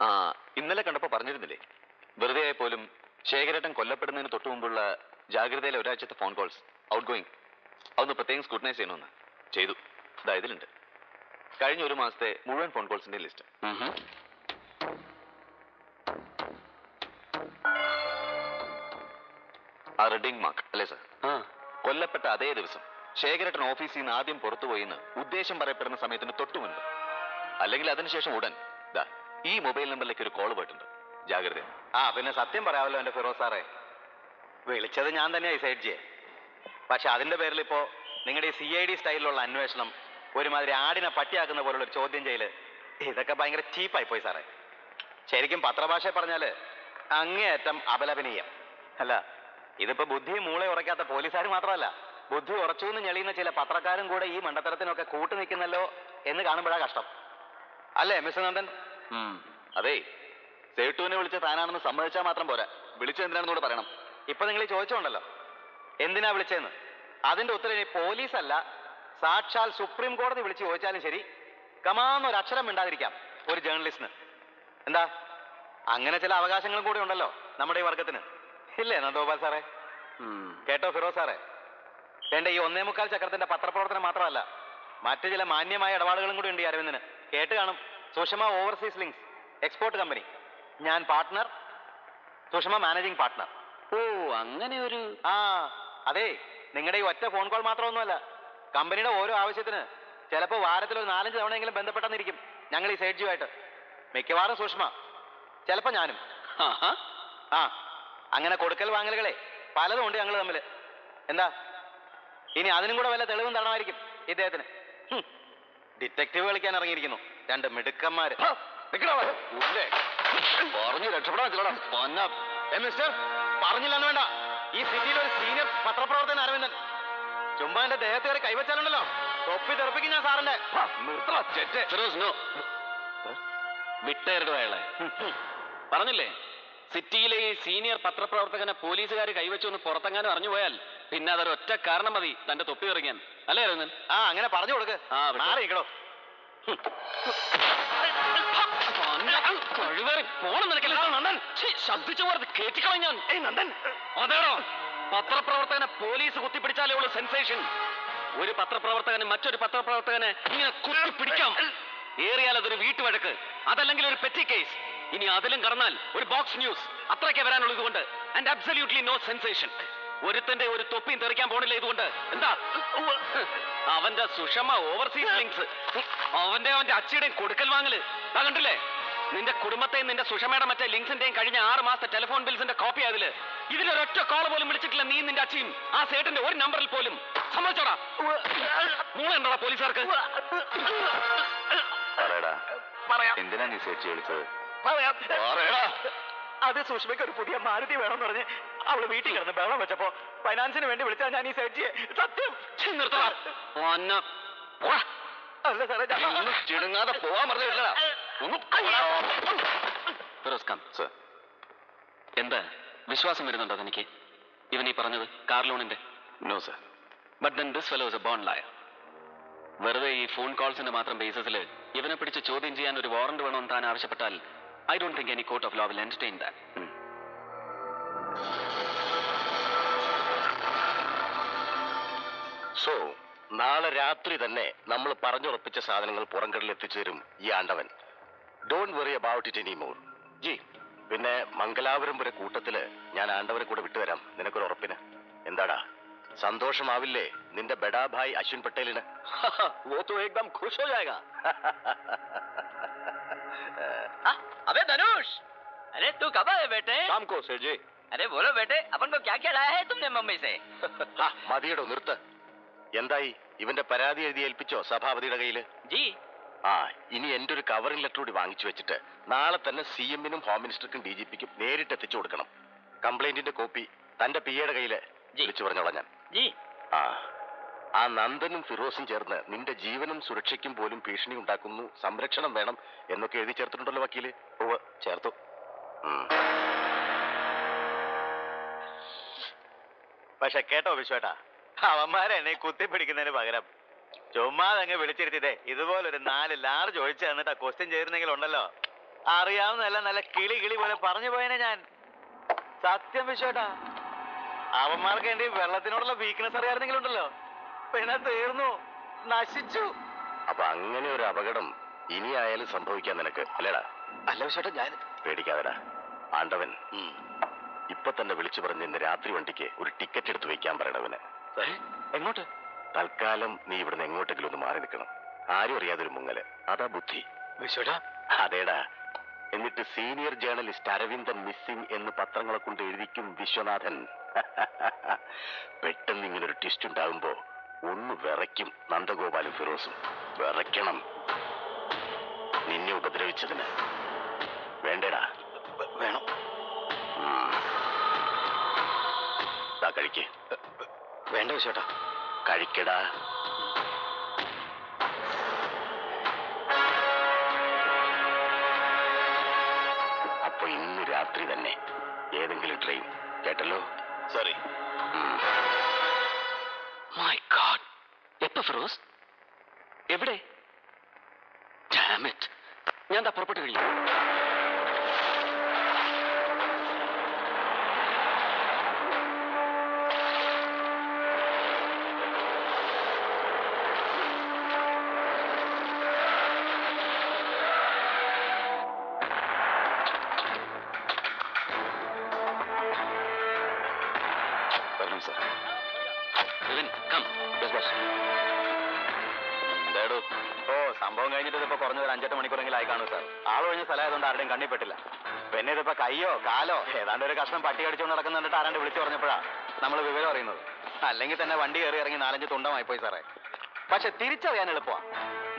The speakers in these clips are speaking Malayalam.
ആ, ഇന്നലെ കണ്ടപ്പോ പറഞ്ഞിരുന്നില്ലേ, വെറുതെ പോലും ശേഖരേട്ടൻ കൊല്ലപ്പെടുന്നതിന് തൊട്ടു മുമ്പുള്ള ജാഗ്രതയിലെ ഒരാഴ്ചത്തെ ഫോൺ കോൾസ് ഔട്ട് ഗോയിങ് അതൊന്ന് പ്രത്യേകം സ്ക്രൂട്ടനൈസ് ചെയ്യണമെന്ന്. ചെയ്തു. ഇതാ ഇതിലുണ്ട് കഴിഞ്ഞ ഒരു മാസത്തെ മുഴുവൻ ഫോൺ കോൾസിന്റെ ലിസ്റ്റ്. ആ റെഡിംഗ് മാർക്ക് അല്ലേ സാർ? കൊല്ലപ്പെട്ട അതേ ദിവസം ശേഖരേട്ടൻ ഓഫീസിൽ നിന്ന് ആദ്യം പുറത്തുപോയിന്ന് ഉദ്ദേശം പറയപ്പെടുന്ന സമയത്തിന് തൊട്ടു മുൻപ്, അല്ലെങ്കിൽ അതിനുശേഷം ഉടൻ ദാ ഈ മൊബൈൽ നമ്പറിലേക്ക് ഒരു കോൾ പോയിട്ടുണ്ട്. ജാഗ്രത. ആ പിന്നെ സത്യം പറയാമല്ലോ എന്റെ ഫിറോസ് സാറേ, വിളിച്ചത് ഞാൻ തന്നെയായി സൈഡ് ചെയ്യേ. പക്ഷെ അതിന്റെ പേരിൽ ഇപ്പോ നിങ്ങളുടെ ഈ CID സ്റ്റൈലിലുള്ള അന്വേഷണം, ഒരുമാതിരി ആടിനെ പട്ടിയാക്കുന്ന പോലുള്ള ഒരു ചോദ്യം ചെയ്യല്, ഇതൊക്കെ ഭയങ്കര ചീപ്പായി പോയി സാറേ. ശരിക്കും പത്രഭാഷ പറഞ്ഞാല് അങ്ങേയറ്റം അപലപനീയം. അല്ല, ഇതിപ്പോ ബുദ്ധി മൂളെ ഉറക്കാത്ത പോലീസുകാർ മാത്രമല്ല, ബുദ്ധി ഉറച്ചൂന്ന് ഞെളിയുന്ന ചില പത്രക്കാരും കൂടെ ഈ മണ്ടത്തരത്തിനൊക്കെ കൂട്ടു നിൽക്കുന്നല്ലോ എന്ന് കാണുമ്പോഴാ കഷ്ടം. അല്ലേ മിസ്റ്റർ നന്ദൻ? അതെ, സേട്ടുവിനെ വിളിച്ച താനാണെന്ന് സമ്മതിച്ചാൽ മാത്രം പോരാ, വിളിച്ചത് എന്തിനാണെന്ന് കൂടെ പറയണം. ഇപ്പൊ നിങ്ങൾ ഈ ചോദിച്ചോണ്ടല്ലോ എന്തിനാ വിളിച്ചതെന്ന്, അതിന്റെ ഉത്തരം ഇനി പോലീസല്ല, സാക്ഷാൽ സുപ്രീം കോടതി വിളിച്ച് ചോദിച്ചാലും ശരി, കമാന്നൊരു അക്ഷരം മിണ്ടാതിരിക്കാം ഒരു ജേർണലിസ്റ്റിന്. എന്താ, അങ്ങനെ ചില അവകാശങ്ങളും കൂടി ഉണ്ടല്ലോ നമ്മുടെ ഈ വർഗത്തിന്, ഇല്ലേ നന്ദഗോപാൽ സാറേ? കേട്ടോ ഫിറോസ് സാറേ, എന്റെ ഈ 1.25 ചക്രത്തിന്റെ പത്രപ്രവർത്തനം മാത്രമല്ല, മറ്റു ചില മാന്യമായ ഇടപാടുകളും കൂടി ഉണ്ട് ഈ അരവിന്ദന്. കേട്ട് കാണും. Sushma overseas links export company, ഞാൻ പാർട്ട്ണർ, സുഷമ മാനേജിംഗ് പാർട്ട്ണർ. ഓ, അങ്ങനെ ഒരു. ആ അതെ, നിങ്ങളുടെ ഈ ഒറ്റ ഫോൺ കോൾ മാത്രമൊന്നുമല്ല, കമ്പനിയുടെ ഓരോ ആവശ്യത്തിന് ചിലപ്പോൾ വാരത്തിൽ ഒരു 4-5 തവണയെങ്കിലും ബന്ധപ്പെട്ടെന്നിരിക്കും ഞങ്ങൾ ഈ സൈഡ്ജിയുമായിട്ട്. മിക്കവാറും സുഷമ, ചിലപ്പോൾ ഞാനും. ആ അങ്ങനെ കൊടുക്കൽ വാങ്ങലുകളെ പലതും ഉണ്ട് ഞങ്ങൾ തമ്മിൽ. എന്താ, ഇനി അതിനും കൂടെ വല്ല തെളിവും തരണമായിരിക്കും ഇദ്ദേഹത്തിന്. ഡിറ്റക്റ്റീവ് കളിക്കാൻ ഇറങ്ങിയിരിക്കുന്നു 2 മിടുക്കന്മാര്. പറഞ്ഞു രക്ഷപ്പെടാൻ മിസ്റ്റർ, പറഞ്ഞില്ലെന്ന് വേണ്ട, ഈ സിറ്റിയിലെ ഒരു സീനിയർ പത്രപ്രവർത്തകൻ അരവിന്ദൻ. ചുമ്മാ എന്റെ ദേഹത്ത് കയറി കൈവച്ചാലുണ്ടല്ലോ തൊപ്പി തെറിപ്പിക്കും ഞാൻ സാറിന്റെ. വിട്ടേരുടെ അയാളെ പറഞ്ഞില്ലേ, സിറ്റിയിലെ ഈ സീനിയർ പത്രപ്രവർത്തകനെ പോലീസുകാർ കൈവച്ചു എന്ന് പുറത്തെങ്ങാനും അറിഞ്ഞു പോയാൽ പിന്നെ അതൊരു ഒറ്റ കാരണം മതി തന്റെ തൊപ്പി എറിയാൻ, അല്ലേ അരവിന്ദൻ? ആ അങ്ങനെ പറഞ്ഞു കൊടുക്ക്. മാറിയിക്കടോ. ശബ്ദിച്ചു പോയത് കേട്ടിക്കളഞ്ഞാൻ. അതേടോ, പത്രപ്രവർത്തകനെ പോലീസ് കുത്തിപ്പിടിച്ചാലേ ഉള്ളൂ സെൻസേഷൻ. ഒരു പത്രപ്രവർത്തകന് മറ്റൊരു പത്രപ്രവർത്തകനെ ഇങ്ങനെ കുത്തിപ്പിടിക്കാം, ഏറിയാൽ അതൊരു വീട്ടുവഴക്ക്, അതല്ലെങ്കിൽ ഒരു പെറ്റി കേസ്. ഇനി അതിലും കടന്നാൽ ഒരു ബോക്സ് ന്യൂസ്, അത്രയ്ക്ക് വരാനുള്ളൂ ഇതുകൊണ്ട്. And absolutely no sensation. ഒരുത്തന്റെ ഒരു തൊപ്പിയും തെറിക്കാൻ പോണില്ല ഇതുകൊണ്ട്. എന്താ, അവന്റെ സുഷമ ഓവർസീസ് ലിങ്ക്സ്, അവന്റെ അച്ഛയുടെയും കൊടുക്കൽ വാങ്ങല് കണ്ടില്ലേ? നിന്റെ കുടുംബത്തെയും നിന്റെ സുഷമയുടെ മറ്റേ ലിങ്ക്സിന്റെയും കഴിഞ്ഞ 6 മാസത്തെ ടെലിഫോൺ ബിൽസിന്റെ കോപ്പി അതില്. ഇതിലൊരൊറ്റ കോൾ പോലും വിളിച്ചിട്ടില്ല നീ നിന്റെ അച്ഛയും ആ സേട്ടിന്റെ ഒരു നമ്പറിൽ പോലും. സമ്മതിച്ചോടാ? മൂളുണ്ടോടാ പോലീസുകാർക്ക്? എന്തിനാ നീ സേറ്റ് വിളിച്ചത്? അത് സുഷ്മയ്ക്ക് ഒരു പുതിയ മാരുതി വേണമെന്ന് പറഞ്ഞ് അവള് വീട്ടിൽ കിടന്ന് ബഹളം വെച്ചപ്പോ ഫൈനാൻസിന് വേണ്ടി വിളിച്ചാൽ ഞാൻ ഈ സേറ്റിയെ. സത്യം. അല്ല സാറേ, ചിടുങ്ങാതെ പോവാൻ പറഞ്ഞില്ല. എന്താ വിശ്വാസം വരുന്നുണ്ടോ എനിക്ക് ഇവൻ ഈ പറഞ്ഞത് കാർ ലോണിന്റെ? No sir, but then this fellow is a born liar. വെറുതെ ഈ ഫോൺ കോൾസിന്റെ മാത്രം ബേസിസിൽ ഇവനെ പിടിച്ച് ചോദ്യം ചെയ്യാൻ ഒരു വാറന്റ് വേണമെന്ന് താൻ ആവശ്യപ്പെട്ടാൽ I don't think any court of law will entertain that. So നാളെ രാത്രി തന്നെ നമ്മൾ പറഞ്ഞുറപ്പിച്ച സാധനങ്ങൾ പുറംകടലിൽ എത്തിച്ചേരും ഈ ആണ്ടവൻ. Don't worry about it any more. Ji, പിന്നെ മംഗലാപുരം വരെ കൂട്ടത്തില് ഞാൻ ആണ്ടവരെ കൂടെ വിട്ടുതരാം, നിനക്കൊരു ഉറപ്പിന്. എന്താടാ, സന്തോഷമാവില്ലേ നിന്റെ ബഡാ ഭായ് അശ്വിൻ പട്ടേലിന്? वो तो एकदम खुश हो जाएगा. अबे धनुष, अरे तू कब आए बेटे? शाम को सेठ जी. अरे बोलो बेटे, अपन को क्या क्या लाया है तुमने मुंबई से? മതിയടോ, നിർത്ത്. എന്തായി, ഇവന്റെ പരാതി എഴുതി ഏൽപ്പിച്ചോ സഭാപതിയുടെ കയ്യില്? जी. ആ, ഇനി എന്റെ ഒരു കവറിംഗ് ലെറ്റർ കൂടി വാങ്ങിച്ചു വെച്ചിട്ട് നാളെ തന്നെ CM-നും ഹോം മിനിസ്റ്റർക്കും DGP-ക്കും നേരിട്ട് എത്തിച്ചു കൊടുക്കണം. കംപ്ലൈന്റിന്റെ കോപ്പി തന്റെ PA-യുടെ കയ്യില് വിളിച്ചു പറഞ്ഞോളാം ഞാൻ. जी. ആ നന്ദനും ഫിറോസും ചേർന്ന് നിന്റെ ജീവനും സുരക്ഷയ്ക്കും പോലും ഭീഷണി ഉണ്ടാക്കുന്നു, സംരക്ഷണം വേണം എന്നൊക്കെ എഴുതി ചേർത്തിട്ടുണ്ടല്ലോ വക്കീല്? ചേർത്തു. പക്ഷെ കേട്ടോ വിശ്വേട്ടാ, അവന്മാരെ എന്നെ കുത്തിപ്പിടിക്കുന്നതിന് പകരം ചുമ്മാതെ അങ്ങ് വിളിച്ചിരുത്തിയതേ ഇതുപോലൊരു 4 ലാർജ് ഒഴിച്ചു തന്നിട്ട് ക്വസ്റ്റ്യൻ ചെയ്തിരുന്നെങ്കിൽ ഉണ്ടല്ലോ അറിയാവുന്നല്ല, നല്ല കിളി കിളി പോലെ പറഞ്ഞു പോയനെ ഞാൻ. സത്യം വിശ്വട്ടാ, അവന്മാർക്ക് എന്റെ വെള്ളത്തിനോടുള്ള വീക്ക്നെസ് അറിയാമെങ്കിലുണ്ടല്ലോ, പിന്നെ തീർന്നു, നശിച്ചു. അപ്പൊ അങ്ങനെ ഒരു അപകടം ഇനി ആയാലും സംഭവിക്കാൻ നിനക്ക് അല്ലേടാ? അല്ല വിശ്വട്ടാ, ഞാൻ പേടിക്കാതെടാ. ആണ്ടവൻ ഇപ്പൊ തന്നെ വിളിച്ചു പറഞ്ഞ് ഇന്ന് രാത്രി വണ്ടിക്ക് ഒരു ടിക്കറ്റ് എടുത്ത് വെക്കാൻ പറയണവന്. എങ്ങോട്ട്? തൽക്കാലം നീ ഇവിടുന്ന് എങ്ങോട്ടെങ്കിലും ഒന്ന് മാറി നിൽക്കണം. ആരും അറിയാതൊരു മുങ്ങല്, അതാ ബുദ്ധി. വിശ്വട്ടാ, അതേടാ. എന്നിട്ട് സീനിയർ ജേർണലിസ്റ്റ് അരവിന്ദൻ മിസ്സിംഗ് എന്ന് പത്രങ്ങളെ കൊണ്ട് എഴുതിക്കും വിശ്വനാഥൻ. പെട്ടെന്ന് ഇങ്ങനൊരു ട്വിസ്റ്റ് ഉണ്ടാകുമ്പോ ഒന്ന് വിറയ്ക്കും നന്ദഗോപാലും ഫിറോസും. വിറയ്ക്കണം. നിന്നെ ഉപദ്രവിച്ചതിന്. വേണ്ടേടാ? വേണം. കഴിക്ക്. വേണ്ട വിശ്വട്ടാ. കഴിക്കടാ. അപ്പൊ ഇന്ന് രാത്രി തന്നെ ഏതെങ്കിലും ട്രെയിൻ. കേട്ടല്ലോ? സോറി. My God. എപ്പോ ഫിറോസ്? എവിടെ? Damn it. ഞാൻ ദാ പുറപ്പെട്ടു കഴിഞ്ഞു. ഓ, സംഭവം കഴിഞ്ഞിട്ട് ഇതിപ്പോ കുറഞ്ഞ ഒരു 5-8 മണിക്കൂറെങ്കിലും ആയി കാണും സാർ. ആൾ ഒഴിഞ്ഞ സ്ഥലമായതുകൊണ്ട് ആരുടെയും കണ്ണിപ്പെട്ടില്ല. പിന്നെ ഇതിപ്പോ കയ്യോ കാലോ ഏതാണ്ട് ഒരു കഷ്ണം പട്ടി കടിച്ചുകൊണ്ട് നടക്കുന്നുണ്ട് ആരാണ്ട് വിളിച്ചു പറഞ്ഞപ്പോഴാ നമ്മൾ വിവരം അറിയുന്നത്. അല്ലെങ്കിൽ തന്നെ വണ്ടി കയറി ഇറങ്ങി 4-5 തുണ്ടമായി പോയി സാറേ. പക്ഷെ തിരിച്ചറിയാൻ എളുപ്പമാണ്.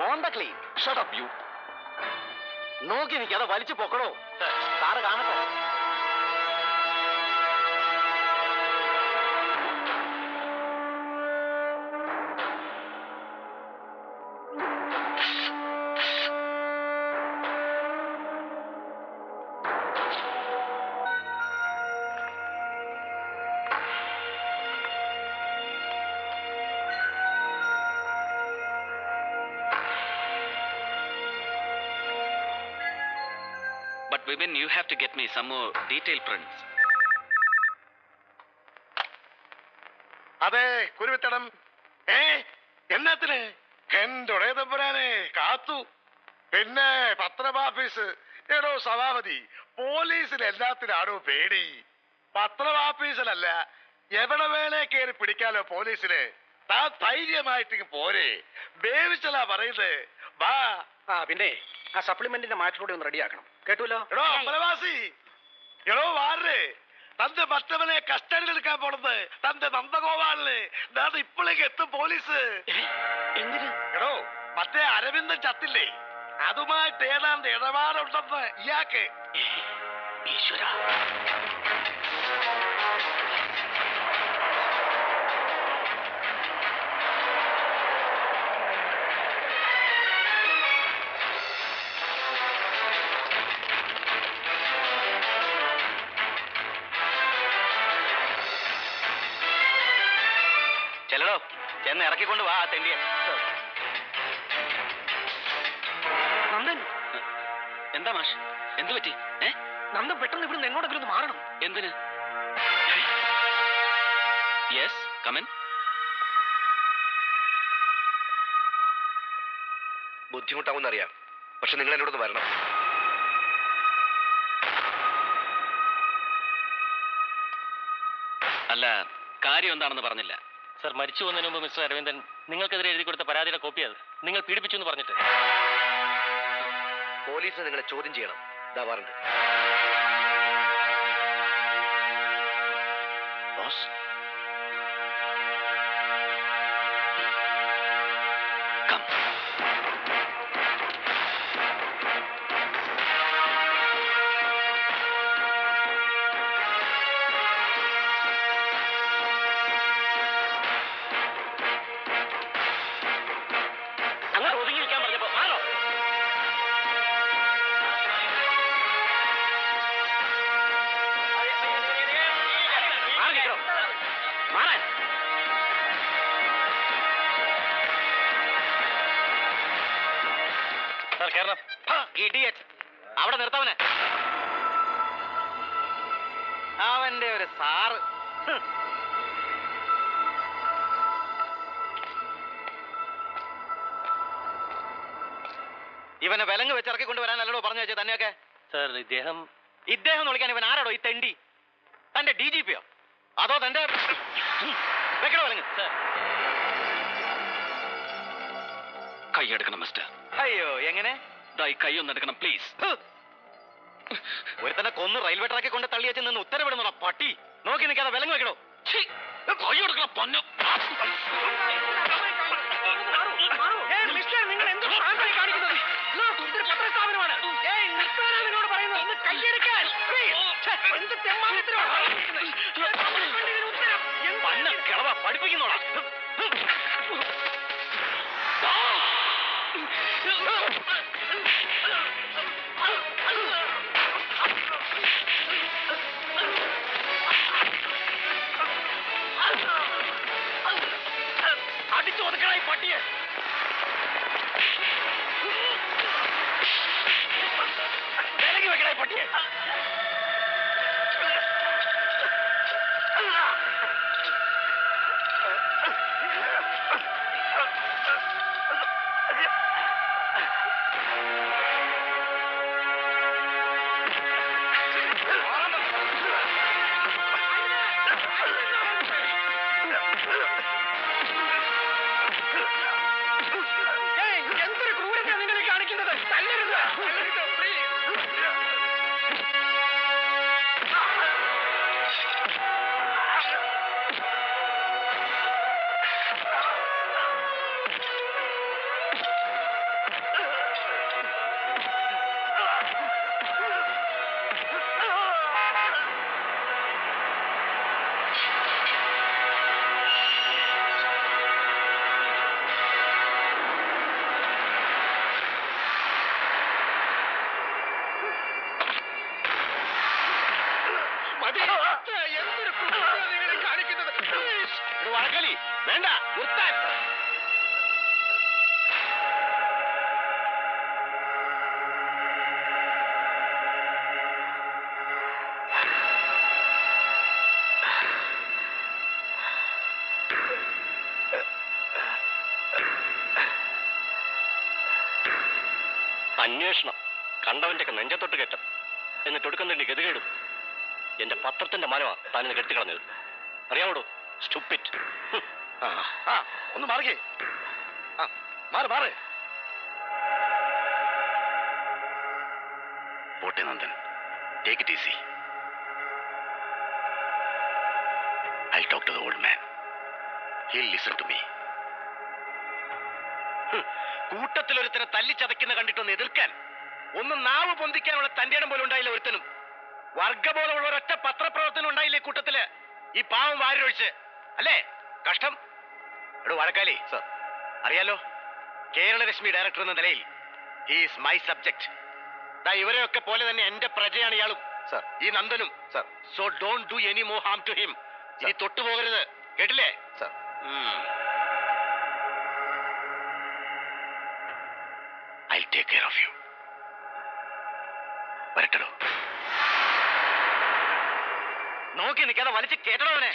മോണ്ട ക്ലീൻ. Shut up you. നോക്കി നിൽക്കാതെ വലിച്ചു പൊക്കണോ സാറ് കാണട്ടെ. But Vivin, you have to get me some more detailed prints. അതെ കുരുവിത്തടം. എന്നത്തിന്? എന്തൊടേ തമ്പുരാനെ കാത്തു. പിന്നെ പത്രമാഫീസ്. ഏടോ സഭാപതി, പോലീസിൽ എല്ലാത്തിനാണോ പേടി? പത്രമാഫീസിലല്ല, എവിടെ വേണേ കയറി പിടിക്കാലോ പോലീസിന്. താൻ ധൈര്യമായിട്ട് പോരെ. ബേവിച്ചലാ പറയുന്നത്. വാ. പിന്നെ ആ സപ്ലിമെന്റിന്റെ മാറ്ററോടെ ഒന്ന് റെഡിയാക്കണം. കേട്ടുല്ലോ? എടോ അമ്പലവാസി, എടോ വാറേ, തന്റെ മറ്റവനെ കസ്റ്റഡിയിൽ എടുക്കാൻ പോണത് തന്റെ നന്ദഗോപാലിന്. അത് ഇപ്പോഴേക്ക് എത്തും പോലീസ്. എന്തിന്? എടോ, മറ്റേ അരവിന്ദൻ ചത്തില്ലേ, അതുമായിട്ട് ഏതാണ്ട് ഇടപാടുണ്ടെന്ന് ഇയാൾക്ക്. ഈശ്വര. ചെല്ലടോ, ചെന്ന് ഇറക്കിക്കൊണ്ട് വാ തെണ്ടിയെ. നന്ദൻ, എന്താ മാഷ്? എന്ത് പറ്റി? നന്ദൻ പെട്ടെന്ന് ഇവിടുന്ന് എങ്ങോട്ടെങ്കിലും ഒന്ന് മാറണം. എന്തിന്? യെസ്, കമൻ. ബുദ്ധിമുട്ടാവുന്നറിയാം, പക്ഷെ നിങ്ങൾ എന്നോടൊന്ന് വരണം. അല്ല, കാര്യം എന്താണെന്ന് പറഞ്ഞില്ല. സർ, മരിച്ചു പോകുന്നതിന് മുമ്പ് മിസ്റ്റർ അരവിന്ദൻ നിങ്ങൾക്കെതിരെ എഴുതി കൊടുത്ത പരാതിയുടെ കോപ്പി അത്. നിങ്ങൾ പീഡിപ്പിച്ചു എന്ന് പറഞ്ഞിട്ട്. പോലീസ് നിങ്ങളെ ചോദ്യം ചെയ്യണം. ഇതാ വാറണ്ട്. Boss, come. അങ്ങോട്ട് ഒതുങ്ങിയിരിക്കാൻ പറഞ്ഞപ്പോ മാറോ? മാറി നിൽക്കണോ? മാറാൻ. സാർ, കേരളം. ഇഡിയറ്റ്. അവിടെ നിർത്തവനെ. അവന്റെ ഒരു സാറ്. ഇവനെ വിലങ്ങ് വെച്ച് ഇറക്കി കൊണ്ടുവരാനല്ലോ പറഞ്ഞു വെച്ചേ തന്നെയൊക്കെ. സാർ ഇദ്ദേഹം എന്ന് വിളിക്കാൻ ഇവൻ ആരാടോ? ഈ തെണ്ടി തന്റെ DGP യോ അതോ തന്റെ വെക്കണോ വിലങ്ങ്? കൈ എടുക്കണം മിസ്റ്റർ. അയ്യോ എങ്ങനെ? ഈ കൈ ഒന്ന് എടുക്കണം പ്ലീസ്. ഒരുത്തന്നെ കൊന്ന് റെയിൽവേ ട്രാക്കിൽ കൊണ്ട് തള്ളി വെച്ച് നിന്ന് ഉത്തരവിടുന്നുള്ള പട്ടി. നോക്കി നിൽക്കാതെ വിലങ്ങ് വെക്കണോ? കൈ എടുക്കണം പൊന്നു. നിങ്ങൾ എന്ത് കാണിക്കുന്നത്? ഇതൊരു പത്രസ്ഥാപനമാണ്. നിങ്ങളോട് പറയുന്നത് ഒന്ന് കൈയെടുക്കാൻ. എന്ത് പന്ന കിളവ പഠിപ്പിക്കുന്നോടാ. അടിച്ചു ഒതുക്കണായി പട്ടിയെ. വിലങ്ങി വെക്കണായി പട്ടിയെ. എന്തൊരു ക്രൂരത നിങ്ങൾ കാണിക്കുന്നത്. തല്ലരുത്. എന്തൊരു ക്രൂരത നിങ്ങൾ കാണിക്കുന്നത്. വഴക്കലി വേണ്ട നിർത്താൻ. അന്വേഷണം കണ്ടവന്റെ ഒക്കെ നെഞ്ചത്തൊട്ട് കെട്ടും എന്നിട്ട് ഒടുക്കുന്നതിന്റെ ഗതികേടും എന്റെ പത്രത്തിന്റെ മനവാ താനിന്ന് കെട്ടിക്കളഞ്ഞത്. അറിയാമോടോ? സ്റ്റുപ്പിറ്റ്. ഒന്ന് മാറിക്കേ. മാറ്. പോട്ടെ Nandan, take it easy. I talk to the old man. He'll listen to me. കൂട്ടത്തിലൊരുത്തനെ തല്ലിച്ചതയ്ക്കുന്ന കണ്ടിട്ടൊന്ന് എതിർക്കാൻ ഒന്ന് നാവ് പൊന്തിക്കാനുള്ള തന്റെ ഇടം പോലും ഉണ്ടായില്ല ഒരുത്തനും. വർഗബോധമുള്ള ഒരൊറ്റ പത്രപ്രവർത്തനം ഉണ്ടായില്ലേ കൂട്ടത്തില്? ഈ പാവം വാരിയൊഴിച്ച് അല്ലേ? കഷ്ടം. എടോ വഴക്കാലി സർ, അറിയാലോ കേരളരശ്മി ഡയറക്ടർ എന്ന നിലയിൽ ഹീസ് മൈ സബ്ജക്ട്. ഇവരെയൊക്കെ പോലെ തന്നെ എന്റെ പ്രജയാണ് ഇയാളും സർ, ഈ നന്ദനും sir. So don't do any more harm to him. ഇനി തൊട്ടുപോകരുത്, കേട്ടില്ലേ sir? I'll take care of you. വരട്ടടോ. നോക്കി നിൽക്കാതെ വലിച്ച് കേട്ടടോനെ.